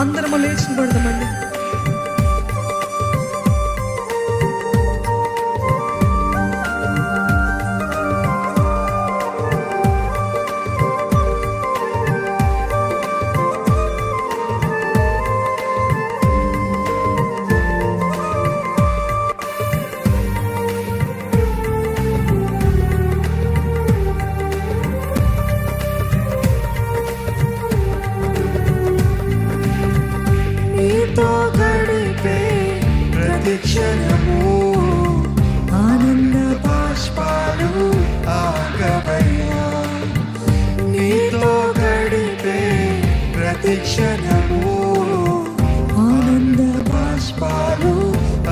అందరము లేచి పడదామండి. క్షణము ఆనంద బాష్పాలు ఆగవయ్యా, నీతో గడిపే ప్రతి క్షణము ఆనంద బాష్పాలు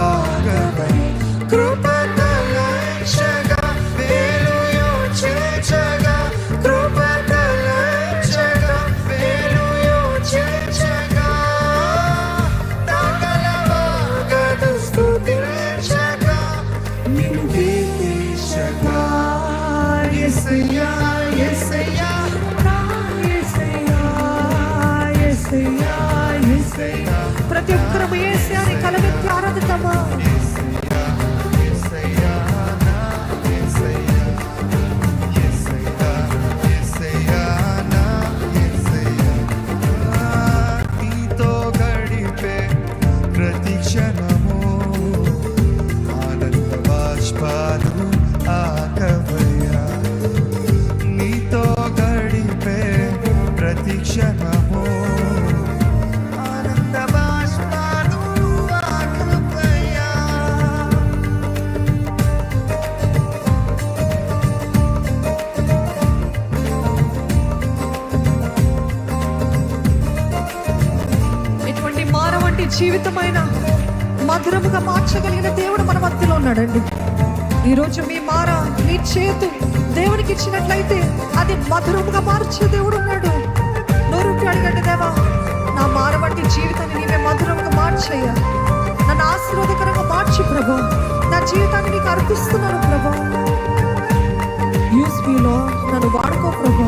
ఆగవయ్యా. కృపతో రక్షగా వేలుయో చేర్చగా, కృపతో రక్షగా వేలుయో చేర్చగా, యేసయ్యా యేసయ్యా యేసయ్యా యేసయ్యా యేసయ్యా. ప్రతి ఒక్కరము యేసయ్యని కలగెత్తి ఆరాధిద్దామా. నీతో గడిపే ప్రతి క్షణము ఆనంద బాష్పాలు ఆగవయ్యా, నీతో గడిపే ప్రతి క్షణము ఆనంద బాష్పాలు ఆగవయ్యా. ఎటువంటి మార వంటి జీవితమైన మధురముగా మార్చగలిగిన దేవుడు మన మధ్యలో ఉన్నాడండి. ఈరోజు మీ మార మీ చేతు దేవునికి ఇచ్చినట్లయితే అది మధురముగా మార్చే దేవుడు ఉన్నాడు. నోరుంటి అడగండి, దేవా నా మార వంటి జీవితాన్ని నీవే మధురముగా మార్చేయ్యా, నన్ను ఆశీర్వాదకరంగా మార్చి ప్రభు, నా జీవితాన్ని నీకు అర్పిస్తున్నాను ప్రభు. యూస్ మీలో నన్ను వాడుకో ప్రభు.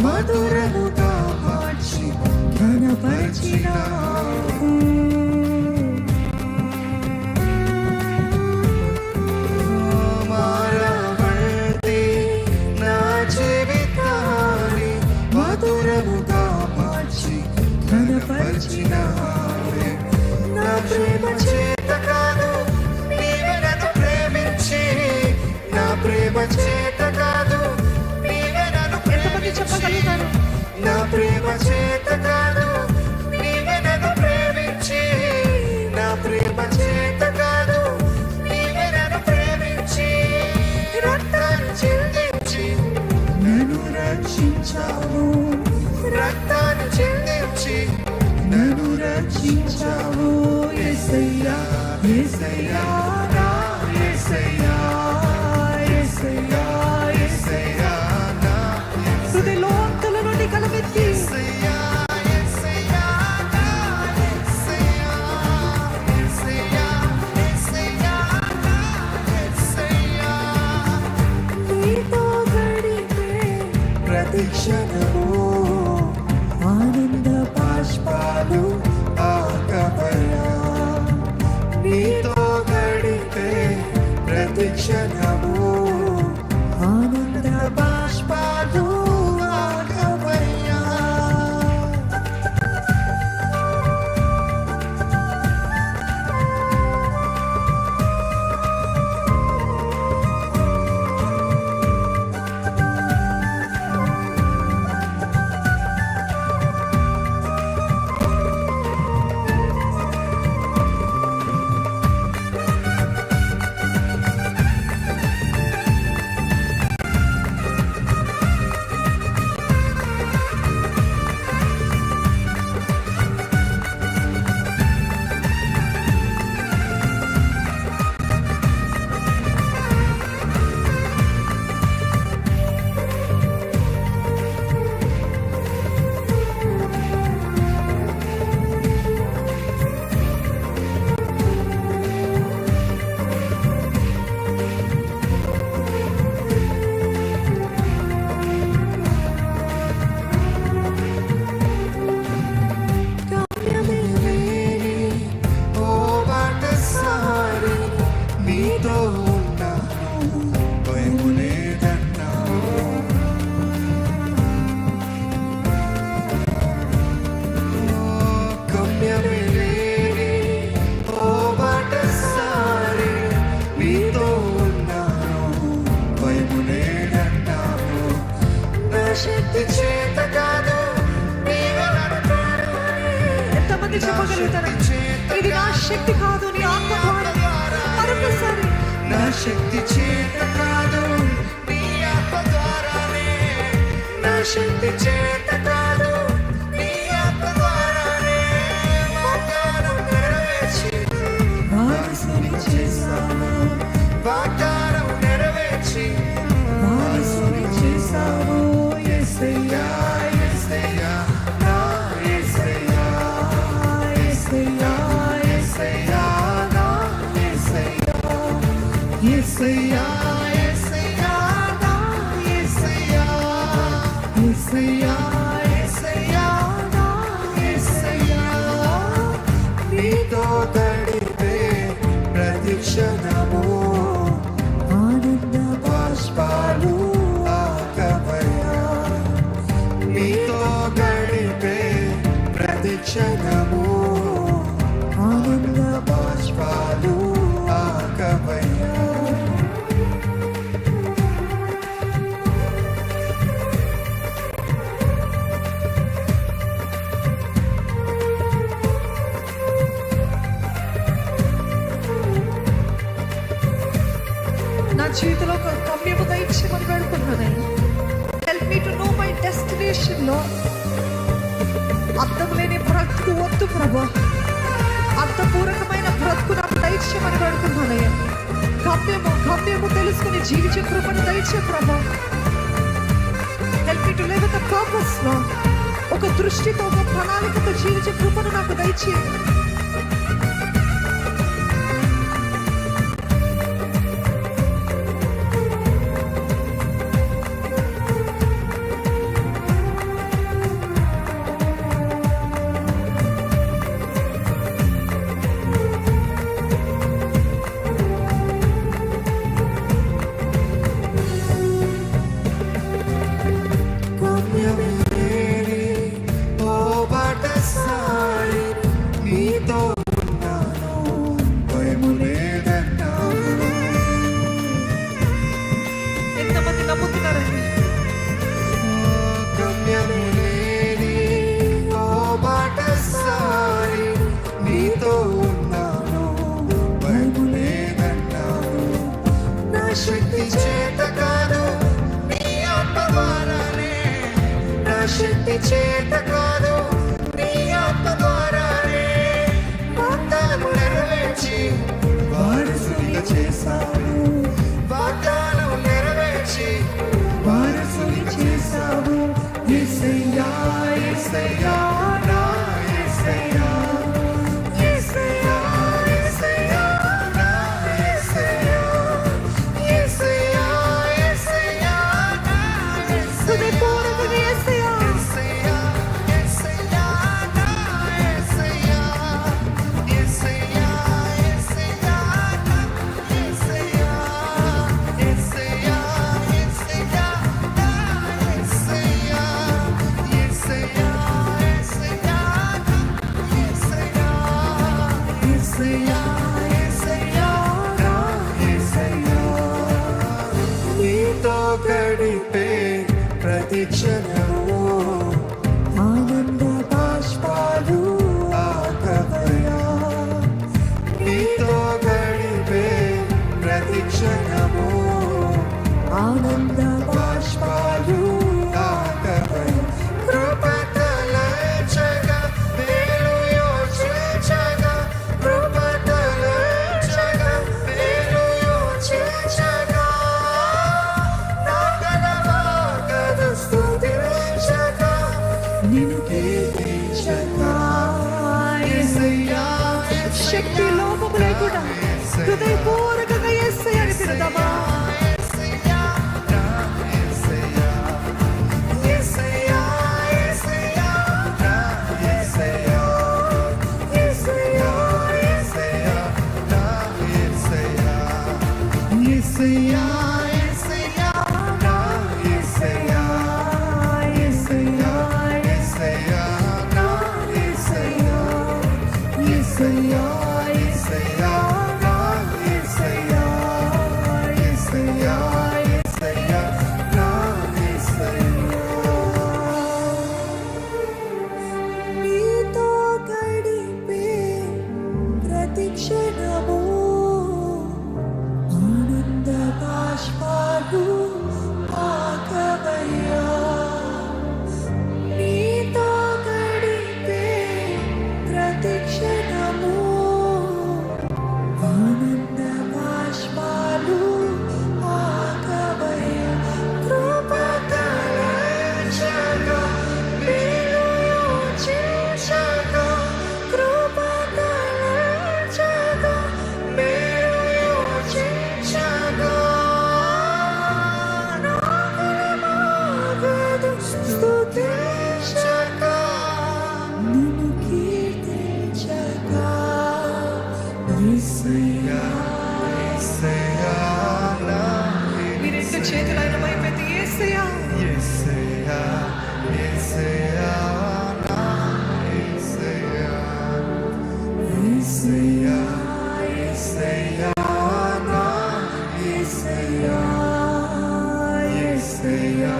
మధురముగా మార్చి ఘనపరిచినావు, మారవంటి నా జీవితాన్ని మధురముగా మార్చి ఘనపరిచినావు. నా ప్రేమ చేత కాదు నీవే నన్ను ప్రేమించి, నా ప్రేమ చేత కాదు నీవే నన్ను చెప్పగలుగుతారు. నా ప్రేమ చేత కాదు నీవే నన్ను ప్రేమించి, నా ప్రేమ చేత కాదు నీవే నన్ను ప్రేమించి, రక్తాన్ని చిందించి నన్ను రక్షించావు, రక్తాన్ని చిందించి నన్ను రక్షించావు. యేసయ్యా యేసయ్యా నా యేసయ్యా యేసయ్యా యేసయ్యా నా హృదయలో అంతల నుండి కలవెత్తి ప్రతి క్షణము ఆనంద బాష్పాలు ఆగవయ్యా, నీతో గడిపే ప్రతి క్షణము ఆనంద బాష్పాలు ఆగవయ్యా. శక్తి చేత కాదు, నీవే నన్ను తాకాలి. ఎంతమంది చెప్పగలుగుతారు ఇది నా శక్తి కాదు నీ ఆత్మ ద్వారా? మరొకసారి నా శక్తి చేత కాదు, నీ ఆత్మ ద్వారానే. నా శక్తి చేత కాదు, నీ ఆత్మ ద్వారానే. వాగ్దానం నెరవేర్చి వారసుని చేశావు, వాగ్దానం నెరవేర్చి వారసుని చేశావు యేసయ్యా, యేసయ్యా, నా యేసయ్యా, యేసయ్యా, యేసయ్యా, నా యేసయ్యా, యేసయ్యా, యేసయ్యా, నా యేసయ్యా, యేసయ్యా, యేసయ్యా, నా యేసయ్యా. నీతో గడిపే ప్రతి క్షణము ఆనంద బాష్పాలు ఆకవయ్యా. నీతో గడిపే ప్రతి క్షణము ఆనంద బాష్పాలు ఆకవయ్యా. నా జీవితంలో ఒక గమ్యము దయచేయమని వేడుకుంటున్నాను. Help me to know my destination లో. అర్థం లేని బ్రతుకు వద్దు ప్రభా, అర్థపూర్వకమైన బ్రతుకు నాకు దయచేయమని వేడుకుంటున్నానయ్యా. గమ్యము తెలుసుకుని జీవించే కృపను దయచే ప్రభా. Help me to live with a purpose లో, ఒక దృష్టితో ఒక ప్రణాళికతో జీవించే కృపను నాకు దయచేయండి. గమ్యమేరి ఓ బాటసారి, నీతో ఉన్నాను, భయము లేదన్నావు. ఎంతమంది నమ్ముతున్నారండి? గమ్యమేరి ఓ బాటసారి, నీతో ఉన్నాను, భయము లేదన్నావు. నా శక్తి చేత కాదు, నీ ఆత్మ ద్వారానే. నా శక్తి చేత కాదు, నీ ఆత్మ ద్వారానే. వాగ్దానం నెరవేర్చి వారసునిగా చేశావు. వాగ్దానం నెరవేర్చి వారసునిగా చేశావు. యేసయ్యా, యేసయ్యా, నా యేసయ్యా, యేసయ్యా, యేసయ్యా, నా యేసయ్యా, యేసయ్యా, యేసయ్యా, నా హృదయపూర్వకంగా యేసయ్యా, యేసయ్యా, యేసయ్యా, నా యేసయ్యా, యేసయ్యా, యేసయ్యా, నా యేసయ్యా, యేసయ్యా, యేసయ్యా, నా యేసయ్యా, యేసయ్యా, యేసయ్యా, నా యేసయ్యా, యేసయ్యా, యేసయ్యా, నా యేసయ్యా. నీతో గడిపే ప్రతి క్షణము ఆనంద బాష్పాలు ఆకవయ్యా. నీతో గడిపే ప్రతి క్షణము ఆనంద బాష్పాలు ఆకవయ్యా. కృపతలచగా మేలు యోచించగా, కృపతలచగా మేలు యోచించగా, నా గలవాగదు స్తుతించగా, నిన్ను కీర్తించగా. యేసయ్యా, శక్తి లోపము లేకుండా హృదయపూర్వకంగా యేసయ్య అని పిలుద్దామా? యేసయ్యా, నా యేసయ్యా, యేసయ్యా, యేసయ్యా, నా యేసయ్యా, యేసయ్యా, యేసయ్యా, నా యేసయ్యా, యేసయ్యా, యేసయ్యా, నా యేసయ్యా, యేసయ్యా, యేసయ్యా, నా యేసయ్యా, యేసయ్యా, యేసయ్యా, నా యేసయ్యా, యేసయ్యా, యేసయ్యా, నా యేసయ్యా. యేసయ్యా యేసయ్యా నా యేసయ్యా యేసయ్యా